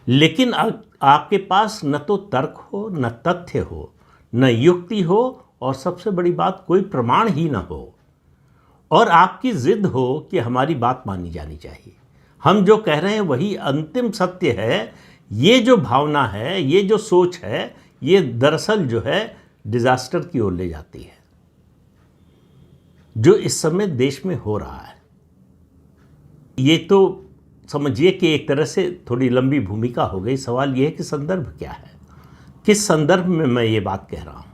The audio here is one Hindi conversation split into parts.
लेकिन आपके पास न तो तर्क हो, न तथ्य हो, न युक्ति हो, और सबसे बड़ी बात कोई प्रमाण ही न हो, और आपकी जिद हो कि हमारी बात मानी जानी चाहिए, हम जो कह रहे हैं वही अंतिम सत्य है, ये जो भावना है, ये जो सोच है, ये दरअसल जो है डिजास्टर की ओर ले जाती है, जो इस समय देश में हो रहा है। ये तो समझिए कि एक तरह से थोड़ी लंबी भूमिका हो गई। सवाल ये है कि संदर्भ क्या है, किस संदर्भ में मैं ये बात कह रहा हूँ।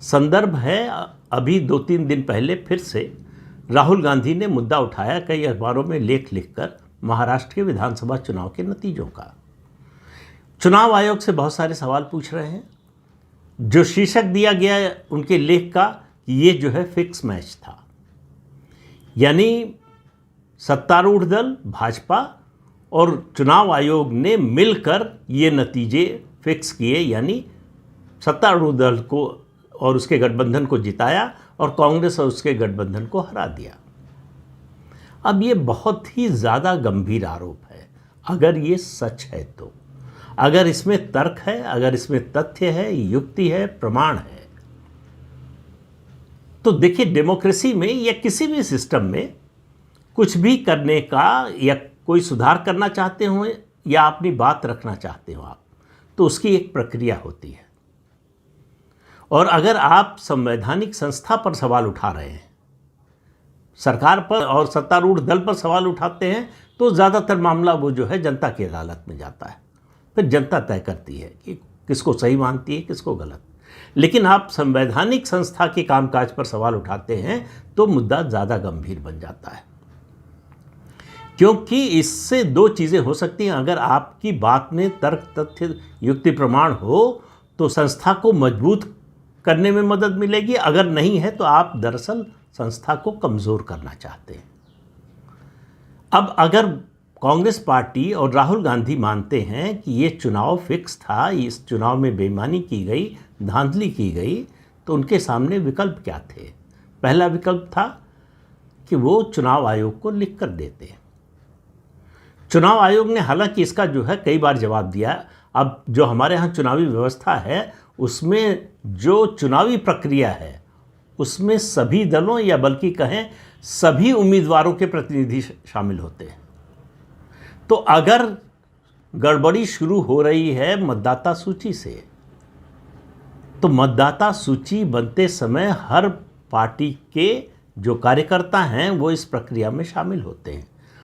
संदर्भ है, अभी 2-3 दिन पहले फिर से राहुल गांधी ने मुद्दा उठाया, कई अखबारों में लेख लिखकर, महाराष्ट्र के विधानसभा चुनाव के नतीजों का। चुनाव आयोग से बहुत सारे सवाल पूछ रहे हैं। जो शीर्षक दिया गया उनके लेख का कि ये जो है फिक्स मैच था, यानी सत्तारूढ़ दल भाजपा और चुनाव आयोग ने मिलकर ये नतीजे फिक्स किए, यानी सत्तारूढ़ दल को और उसके गठबंधन को जिताया और कांग्रेस और उसके गठबंधन को हरा दिया। अब ये बहुत ही ज़्यादा गंभीर आरोप है अगर ये सच है तो, अगर इसमें तर्क है, अगर इसमें तथ्य है, युक्ति है, प्रमाण है। तो देखिए, डेमोक्रेसी में या किसी भी सिस्टम में कुछ भी करने का, या कोई सुधार करना चाहते हो या अपनी बात रखना चाहते हो आप, तो उसकी एक प्रक्रिया होती है। और अगर आप संवैधानिक संस्था पर सवाल उठा रहे हैं, सरकार पर और सत्तारूढ़ दल पर सवाल उठाते हैं, तो ज़्यादातर मामला वो जो है जनता की अदालत में जाता है। फिर जनता तय करती है कि किसको सही मानती है, किसको गलत। लेकिन आप संवैधानिक संस्था के कामकाज पर सवाल उठाते हैं तो मुद्दा ज़्यादा गंभीर बन जाता है, क्योंकि इससे दो चीज़ें हो सकती हैं। अगर आपकी बात में तर्क, तथ्य, युक्ति, प्रमाण हो तो संस्था को मजबूत करने में मदद मिलेगी, अगर नहीं है तो आप दरअसल संस्था को कमज़ोर करना चाहते हैं। अब अगर कांग्रेस पार्टी और राहुल गांधी मानते हैं कि ये चुनाव फिक्स था, इस चुनाव में बेईमानी की गई, धांधली की गई, तो उनके सामने विकल्प क्या थे? पहला विकल्प था कि वो चुनाव आयोग को लिख कर देते। चुनाव आयोग ने हालांकि इसका जो है कई बार जवाब दिया। अब जो हमारे यहाँ चुनावी व्यवस्था है, उसमें जो चुनावी प्रक्रिया है उसमें सभी दलों, या बल्कि कहें सभी उम्मीदवारों के प्रतिनिधि शामिल होते हैं। तो अगर गड़बड़ी शुरू हो रही है मतदाता सूची से, तो मतदाता सूची बनते समय हर पार्टी के जो कार्यकर्ता हैं वो इस प्रक्रिया में शामिल होते हैं।